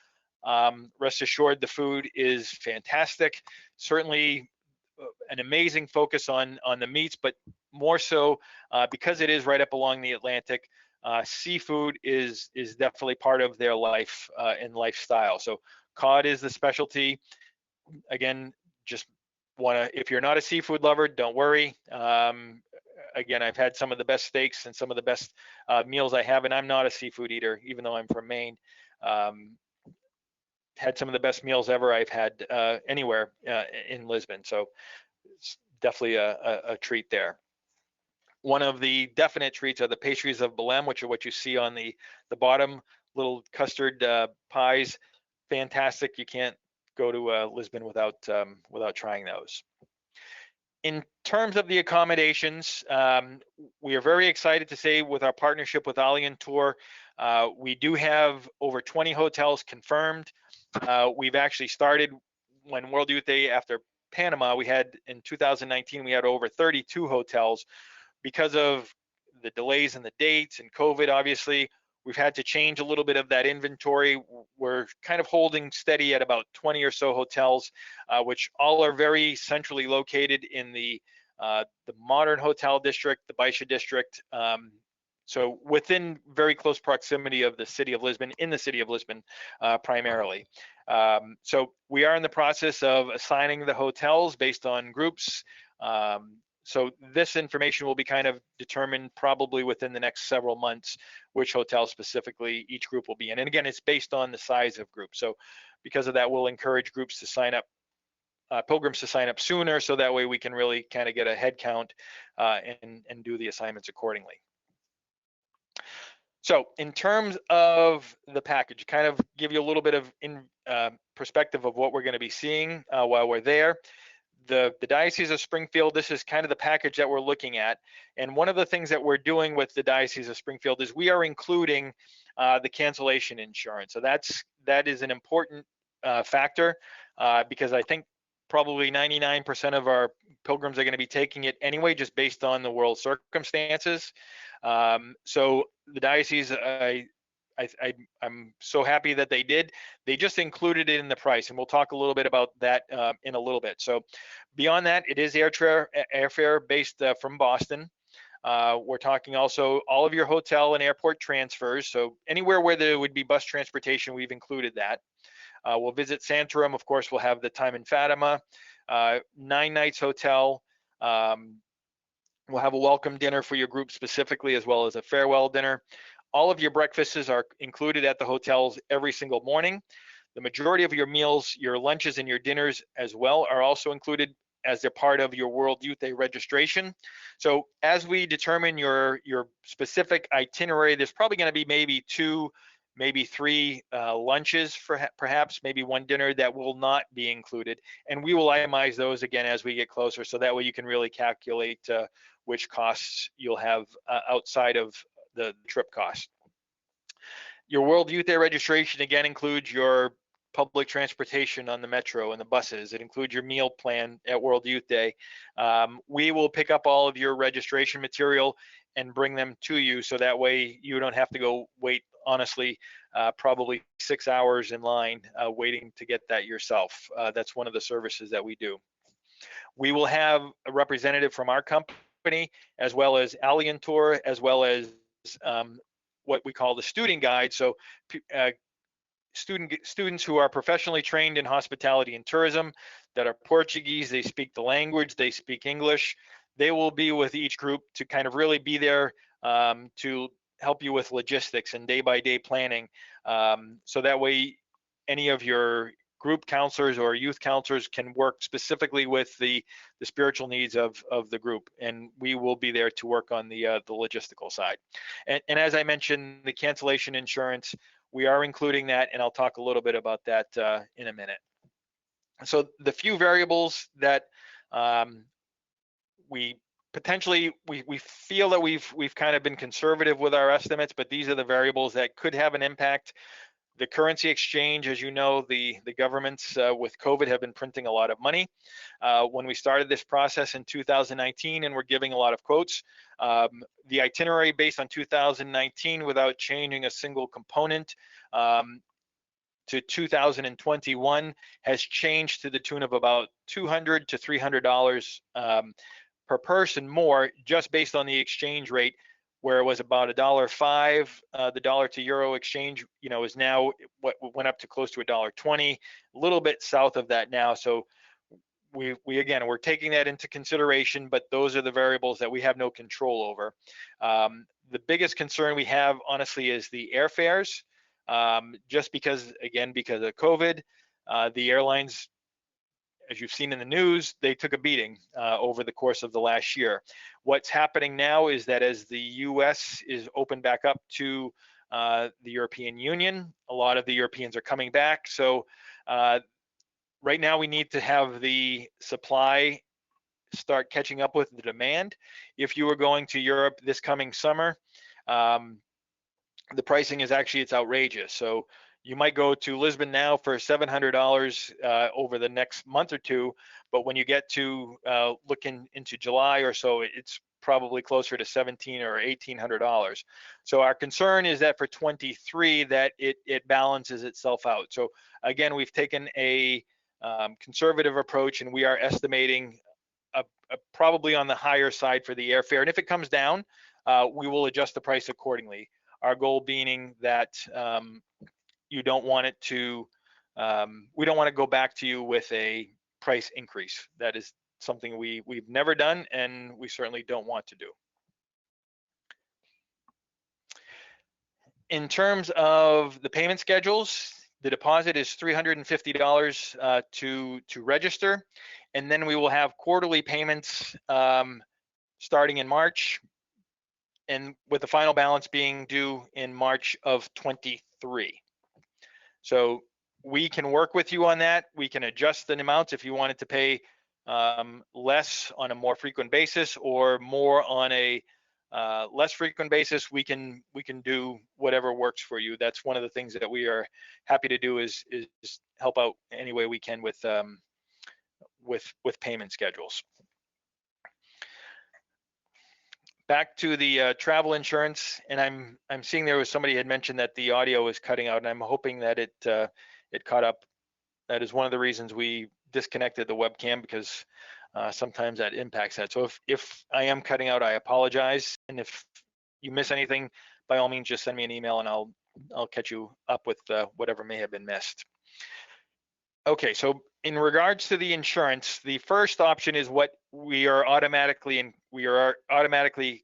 Rest assured, the food is fantastic. Certainly an amazing focus on the meats, but more so because it is right up along the Atlantic. Seafood is definitely part of their life and lifestyle. So cod is the specialty. Again, just if you're not a seafood lover, don't worry. Again, I've had some of the best steaks and some of the best meals I have, and I'm not a seafood eater, even though I'm from Maine. Had some of the best meals ever I've had anywhere in Lisbon. So it's definitely a treat there. One of the definite treats are the pastries of Belém, which are what you see on the bottom, little custard pies. Fantastic. You can't go to Lisbon without trying those. In terms of the accommodations, we are very excited to say with our partnership with Allian Tour, we do have over 20 hotels confirmed. We've actually started when World Youth Day after Panama, we had in 2019, we had over 32 hotels. Because of the delays in the dates and COVID, obviously, we've had to change a little bit of that inventory. We're kind of holding steady at about 20 or so hotels, which all are very centrally located in the modern hotel district, the Baixa district. So within very close proximity of the city of Lisbon, in the city of Lisbon, primarily. So we are in the process of assigning the hotels based on groups. So this information will be kind of determined probably within the next several months, which hotel specifically each group will be in. And again, it's based on the size of group. So because of that, we'll encourage groups to sign up, pilgrims to sign up sooner, so that way we can really kind of get a head count and do the assignments accordingly. So in terms of the package, kind of give you a little bit of perspective of what we're going to be seeing while we're there. The Diocese of Springfield, this is kind of the package that we're looking at. And one of the things that we're doing with the Diocese of Springfield is we are including the cancellation insurance. So that is an important factor because I think probably 99% of our pilgrims are going to be taking it anyway, just based on the world circumstances. So the diocese, I'm so happy that they did. They just included it in the price, and we'll talk a little bit about that in a little bit. So beyond that, it is airfare based from Boston. We're talking also all of your hotel and airport transfers. So anywhere where there would be bus transportation, we've included that. We'll visit Santorum. Of course, we'll have the time in Fatima, 9 nights hotel. We'll have a welcome dinner for your group specifically, as well as a farewell dinner. All of your breakfasts are included at the hotels every single morning. The majority of your meals, your lunches, and your dinners as well are also included as they're part of your World Youth Day registration. So as we determine your specific itinerary, there's probably going to be maybe 2, maybe 3 lunches, for perhaps maybe 1 dinner that will not be included. And we will itemize those again as we get closer, so that way you can really calculate which costs you'll have outside of the trip cost. Your World Youth Day registration again includes your public transportation on the metro and the buses. It includes your meal plan at World Youth Day. We will pick up all of your registration material and bring them to you, so that way you don't have to go wait, honestly, probably 6 hours in line waiting to get that yourself. That's one of the services that we do. We will have a representative from our company, as well as Allian Tour, as well as what we call the student guide. So students who are professionally trained in hospitality and tourism, that are Portuguese, they speak the language, they speak English. They will be with each group to kind of really be there to help you with logistics and day-by-day planning. So that way any of your group counselors or youth counselors can work specifically with the spiritual needs of the group, and we will be there to work on the logistical side. And as I mentioned, the cancellation insurance, we are including that, and I'll talk a little bit about that in a minute. So the few variables that we feel that we've kind of been conservative with our estimates, but these are the variables that could have an impact. The currency exchange, as you know, the governments with COVID have been printing a lot of money. When we started this process in 2019, and we're giving a lot of quotes, the itinerary based on 2019 without changing a single component to 2021 has changed to the tune of about $200 to $300 per person more, just based on the exchange rate, where it was about $1.05. The dollar to euro exchange, is now what went up to close to $1.20, a little bit south of that now. So we again, we're taking that into consideration, but those are the variables that we have no control over. The biggest concern we have, honestly, is the airfares. Just because of COVID, the airlines, as you've seen in the news, they took a beating over the course of the last year. What's happening now is that as the US is opened back up to the European Union, a lot of the Europeans are coming back. So right now we need to have the supply start catching up with the demand. If you were going to Europe this coming summer, the pricing is actually, it's outrageous. So you might go to Lisbon now for $700 over the next month or two, but when you get to looking into July or so, it's probably closer to $1,700 or $1,800. So our concern is that for 23, that it balances itself out. So again, we've taken a conservative approach, and we are estimating probably on the higher side for the airfare. And if it comes down, we will adjust the price accordingly. Our goal being that you don't want it to, we don't want to go back to you with a price increase. That is something we've never done, and we certainly don't want to do. In terms of the payment schedules, the deposit is $350 to register, and then we will have quarterly payments starting in March, and with the final balance being due in March of 23. So we can work with you on that. We can adjust the amounts if you wanted to pay less on a more frequent basis, or more on a less frequent basis. We can do whatever works for you. That's one of the things that we are happy to do, is help out any way we can with payment schedules. Back to the travel insurance, and I'm seeing there was somebody had mentioned that the audio is cutting out, and I'm hoping that it caught up. That is one of the reasons we disconnected the webcam, because sometimes that impacts that. So if I am cutting out, I apologize. And if you miss anything, by all means, just send me an email, and I'll catch you up with whatever may have been missed. Okay, so in regards to the insurance, the first option is what we are automatically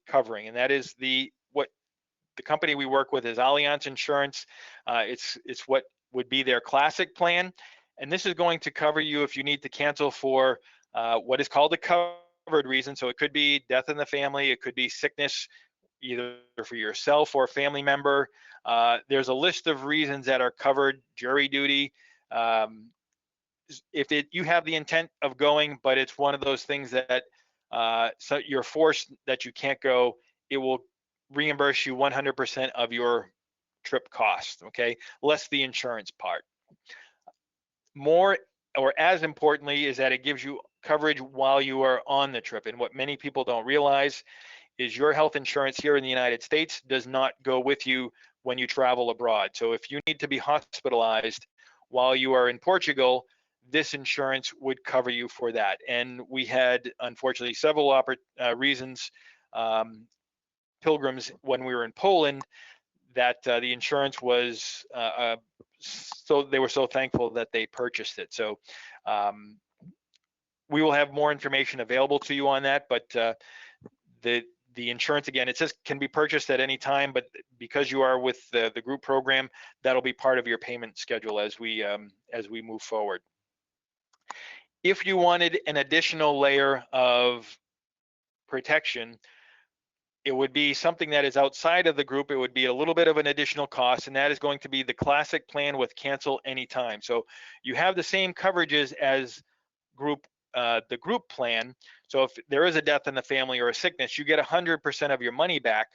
covering, and that is what the company we work with is Allianz Insurance. It's what would be their classic plan, and this is going to cover you if you need to cancel for what is called a covered reason. So it could be death in the family, it could be sickness, either for yourself or a family member. There's a list of reasons that are covered, jury duty. If you have the intent of going, but it's one of those things that so you're forced that you can't go, it will reimburse you 100% of your trip cost, okay? Less the insurance part. More, or as importantly, is that it gives you coverage while you are on the trip. And what many people don't realize is your health insurance here in the United States does not go with you when you travel abroad. So if you need to be hospitalized while you are in Portugal, this insurance would cover you for that. And we had, unfortunately, several reasons, pilgrims, when we were in Poland, that the insurance was, so they were so thankful that they purchased it. So we will have more information available to you on that, but the insurance, again, it says can be purchased at any time, but because you are with the group program, that'll be part of your payment schedule as we move forward. If you wanted an additional layer of protection, it would be something that is outside of the group. It would be a little bit of an additional cost, and that is going to be the classic plan with cancel anytime. So you have the same coverages as the group plan. So if there is a death in the family or a sickness, you get 100% of your money back.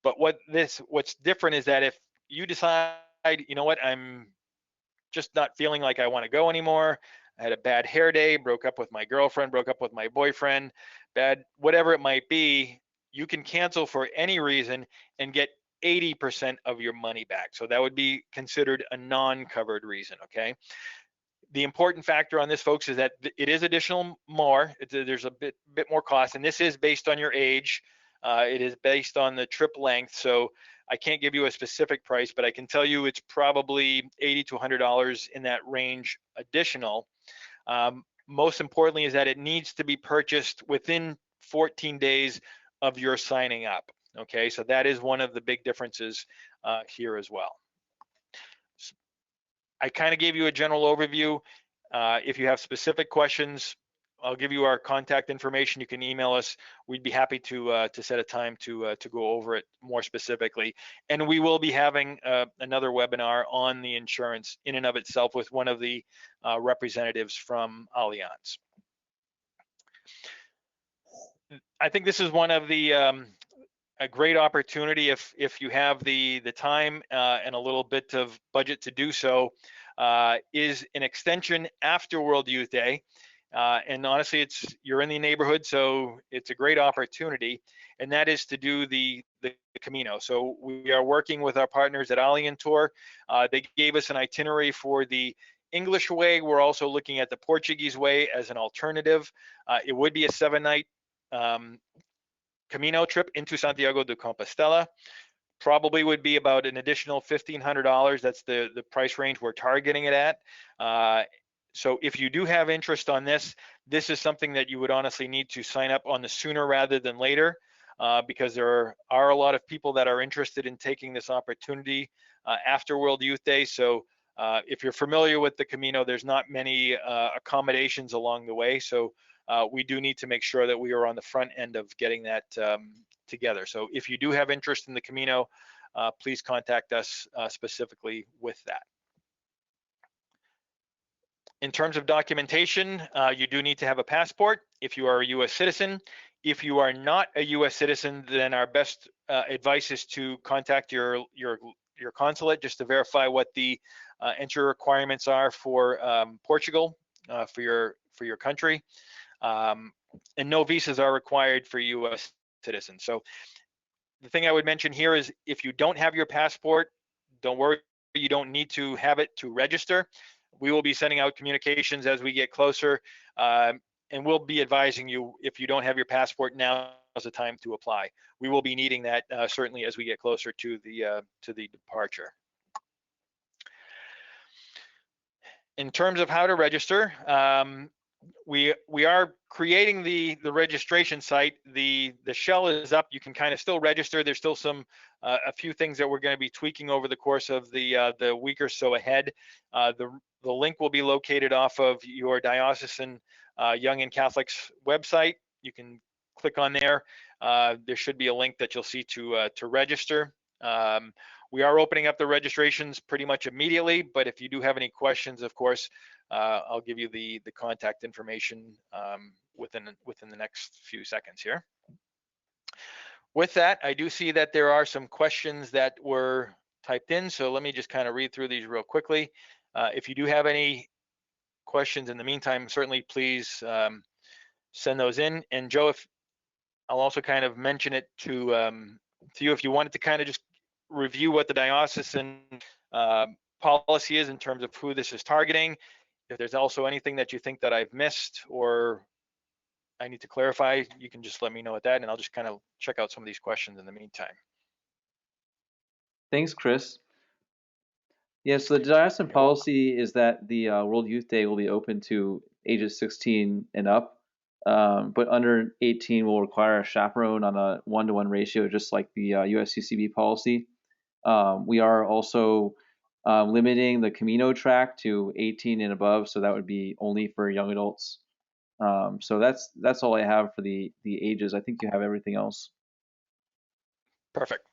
But what's different is that if you decide, you know what, I'm just not feeling like I want to go anymore, I had a bad hair day, broke up with my girlfriend, broke up with my boyfriend, whatever it might be, you can cancel for any reason and get 80% of your money back. So that would be considered a non-covered reason, okay? The important factor on this, folks, is that it is additional more. There's a bit more cost, and this is based on your age. It is based on the trip length, so I can't give you a specific price, but I can tell you it's probably $80 to $100 in that range additional. Most importantly is that it needs to be purchased within 14 days of your signing up. Okay, so that is one of the big differences here as well. I kind of gave you a general overview. If you have specific questions, I'll give you our contact information. You can email us. We'd be happy to set a time to go over it more specifically. And we will be having another webinar on the insurance in and of itself with one of the representatives from Allianz. I think this is one of the a great opportunity if you have the time and a little bit of budget to do so, is an extension after World Youth Day. And honestly, you're in the neighborhood, so it's a great opportunity, and that is to do the Camino. So we are working with our partners at Allianz Tour. They gave us an itinerary for the English way. We're also looking at the Portuguese way as an alternative. It would be a 7-night Camino trip into Santiago de Compostela. Probably would be about an additional $1,500. That's the price range we're targeting it at. So if you do have interest on this is something that you would honestly need to sign up on the sooner rather than later, because there are a lot of people that are interested in taking this opportunity after World Youth Day. So if you're familiar with the Camino, there's not many accommodations along the way. So we do need to make sure that we are on the front end of getting that together. So if you do have interest in the Camino, please contact us specifically with that. In terms of documentation, you do need to have a passport if you are a U.S. citizen. If you are not a U.S. citizen, then our best advice is to contact your consulate just to verify what the entry requirements are for Portugal, for your country. And no visas are required for U.S. citizens. So the thing I would mention here is if you don't have your passport, don't worry, you don't need to have it to register. We will be sending out communications as we get closer, and we'll be advising you if you don't have your passport, now is the time to apply. We will be needing that certainly as we get closer to the departure. In terms of how to register, we are creating the registration site. The shell is up. You can kind of still register. There's still some a few things that we're going to be tweaking over the course of the week or so ahead. The link will be located off of your diocesan Young and Catholics website. You can click on there. There should be a link that you'll see to register. We are opening up the registrations pretty much immediately, but if you do have any questions, of course, I'll give you the contact information within the next few seconds here. With that, I do see that there are some questions that were typed in, so let me just kind of read through these real quickly. If you do have any questions in the meantime, certainly please send those in. And Joe, if I'll also kind of mention it to you if you wanted to kind of just review what the diocesan policy is in terms of who this is targeting. If there's also anything that you think that I've missed or I need to clarify, you can just let me know at that, and I'll just kind of check out some of these questions in the meantime. Thanks, Chris. Yeah, so the diocesan policy is that the World Youth Day will be open to ages 16 and up, but under 18 will require a chaperone on a 1-to-1 ratio, just like the USCCB policy. We are also limiting the Camino track to 18 and above, so that would be only for young adults. So that's all I have for the ages. I think you have everything else. Perfect.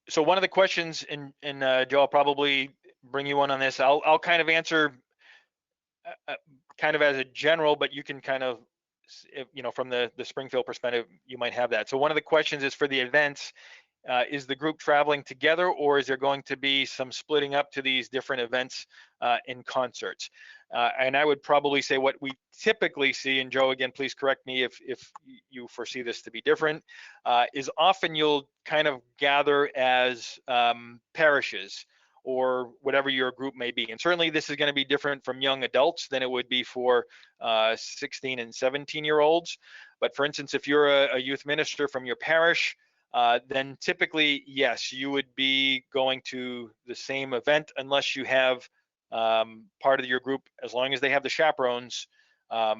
So one of the questions, and Joe, I'll probably bring you one on this. I'll kind of answer kind of as a general, but you can kind of, from the Springfield perspective, you might have that. So one of the questions is for the events, is the group traveling together, or is there going to be some splitting up to these different events in concerts? And I would probably say what we typically see, and Joe, again, please correct me if you foresee this to be different, is often you'll kind of gather as parishes or whatever your group may be. And certainly this is going to be different from young adults than it would be for 16 and 17-year-olds. But for instance, if you're a youth minister from your parish, then typically, yes, you would be going to the same event unless you have part of your group, as long as they have the chaperones. That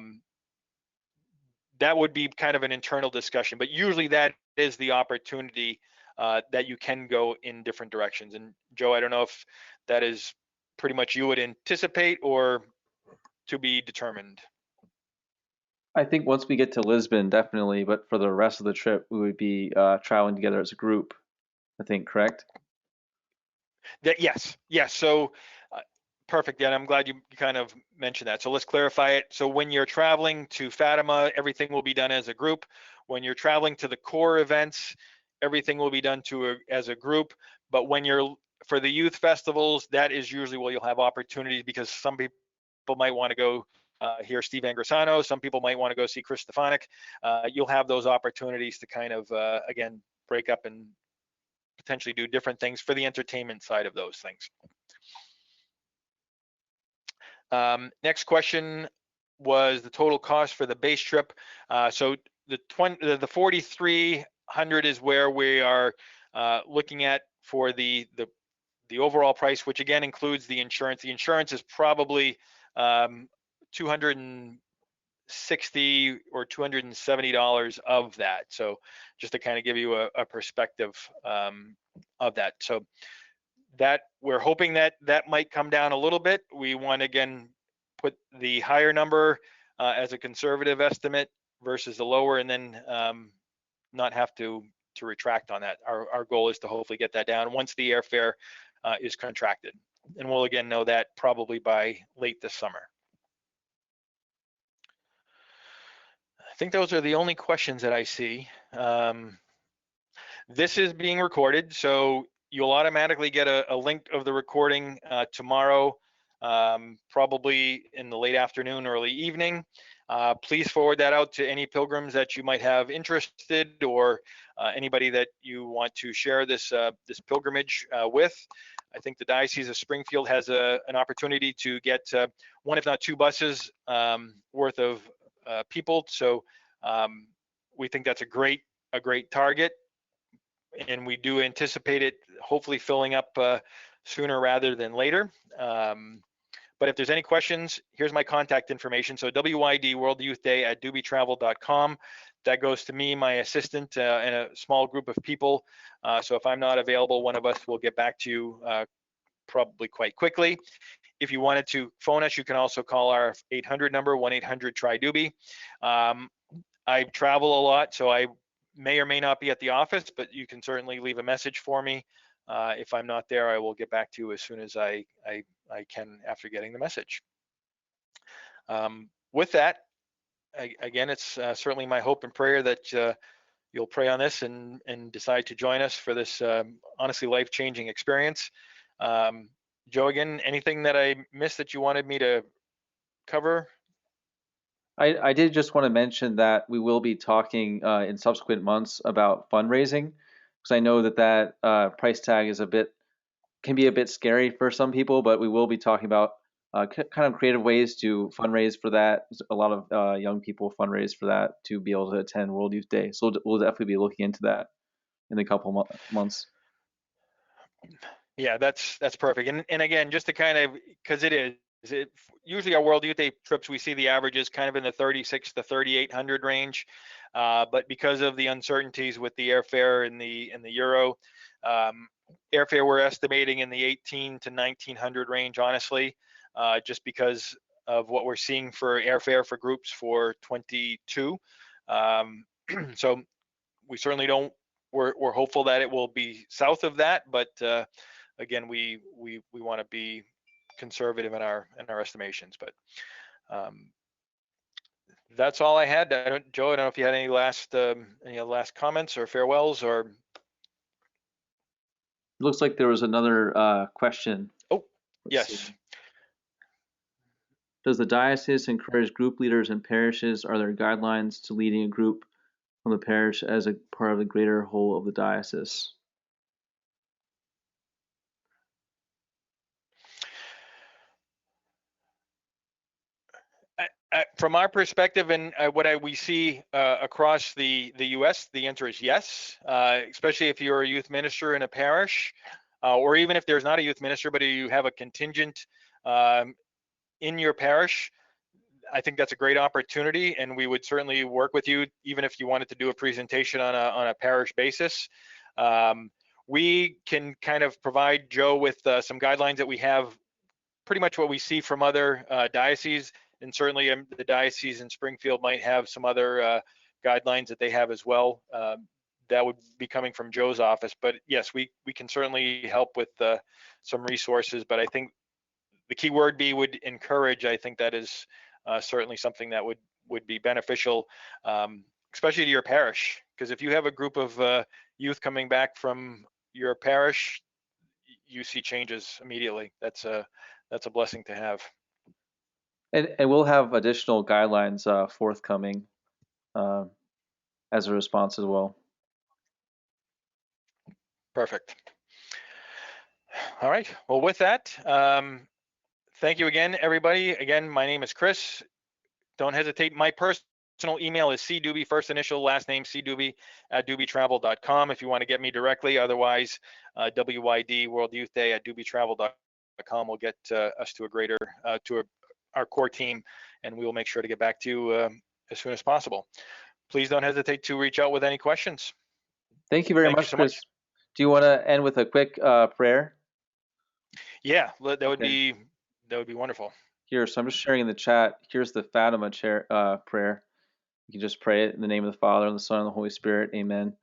would be kind of an internal discussion, but usually that is the opportunity that you can go in different directions. And Joe, I don't know if that is pretty much you would anticipate or to be determined. I think once we get to Lisbon, definitely, but for the rest of the trip, we would be traveling together as a group, I think, correct? Yes. So perfect. Yeah, I'm glad you kind of mentioned that. So let's clarify it. So when you're traveling to Fatima, everything will be done as a group. When you're traveling to the core events, everything will be done as a group. But when you're for the youth festivals, that is usually where you'll have opportunities, because some people might want to go hear Steve Angrisano. Some people might want to go see Chris Stefanik. You'll have those opportunities to kind of, again, break up and potentially do different things for the entertainment side of those things. Next question was the total cost for the base trip. So the 4,300 is where we are looking at for the overall price, which again includes the insurance. The insurance is probably 260 or $270 of that. So just to kind of give you a perspective of that. So that we're hoping that might come down a little bit. We want to again put the higher number as a conservative estimate versus the lower, and then not have to retract on that. Our goal is to hopefully get that down once the airfare is contracted, and we'll again know that probably by late this summer. I think those are the only questions that I see. This is being recorded, so you'll automatically get a link of the recording tomorrow, probably in the late afternoon, early evening. Please forward that out to any pilgrims that you might have interested, or anybody that you want to share this pilgrimage with. I think the Diocese of Springfield has an opportunity to get one, if not two buses worth of people. So we think that's a great target, and we do anticipate it hopefully filling up sooner rather than later. But if there's any questions, here's my contact information. So WYD, World Youth Day at doobietravel.com. That goes to me, my assistant, and a small group of people. So if I'm not available, one of us will get back to you probably quite quickly. If you wanted to phone us, you can also call our 800 number, 1-800-TRY-DOOBIE. I travel a lot, so I may or may not be at the office, but you can certainly leave a message for me. If I'm not there, I will get back to you as soon as I can after getting the message. With that, again, it's certainly my hope and prayer that you'll pray on this and decide to join us for this honestly life-changing experience. Joe, again, anything that I missed that you wanted me to cover? I did just want to mention that we will be talking in subsequent months about fundraising, because I know that price tag is can be a bit scary for some people, but we will be talking about kind of creative ways to fundraise for that. A lot of young people fundraise for that to be able to attend World Youth Day. So we'll definitely be looking into that in a couple months. Yeah, that's perfect. And again, just to kind of, because usually our World Youth Day trips, we see the averages kind of in the 36 to 3,800 range, but because of the uncertainties with the airfare and the euro, airfare we're estimating in the 18 to 1,900 range, honestly, just because of what we're seeing for airfare for groups for 22. So we certainly don't. We're hopeful that it will be south of that, but again, we want to be conservative in our estimations. But that's all I had. Joe, I don't know if you had any last comments or farewells or. looks like there was another question. Oh, Let's yes. see. Does the diocese encourage group leaders in parishes? Are there guidelines to leading a group from the parish as a part of the greater whole of the diocese? From our perspective and we see across the U.S., the answer is yes, especially if you're a youth minister in a parish, or even if there's not a youth minister, but you have a contingent in your parish. I think that's a great opportunity, and we would certainly work with you, even if you wanted to do a presentation on a parish basis. We can kind of provide Joe with some guidelines that we have, pretty much what we see from other dioceses, and certainly the diocese in Springfield might have some other guidelines that they have as well. That would be coming from Joe's office, but yes, we can certainly help with some resources. But I think the key word would encourage. I think that is certainly something that would be beneficial, especially to your parish, because if you have a group of youth coming back from your parish, you see changes immediately. That's a blessing to have. And we'll have additional guidelines forthcoming as a response as well. Perfect. All right. Well, with that, thank you again, everybody. Again, my name is Chris. Don't hesitate. My personal email is cdoobie, first initial, last name cdoobie @doobietravel.com if you want to get me directly. Otherwise, WYD World Youth Day @doobietravel.com will get us to a greater our core team, and we will make sure to get back to you as soon as possible. Please don't hesitate to reach out with any questions. Thank you very Thank you much, so Chris. much. Do you want to end with a quick prayer? Yeah, that would Okay. be wonderful. Here, so I'm just sharing in the chat. Here's the Fatima prayer. You can just pray it in the name of the Father, and the Son, and the Holy Spirit. Amen.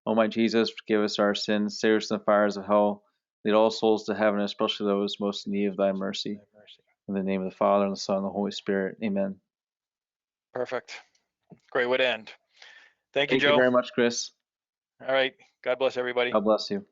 O my Jesus, forgive us our sins, save us from the fires of hell, lead all souls to heaven, especially those most in need of thy mercy. In the name of the Father, and the Son, and the Holy Spirit. Amen. Perfect. Great way to end. Thank you, Thank you Joe. very much, Chris. All right. God bless everybody. God bless you.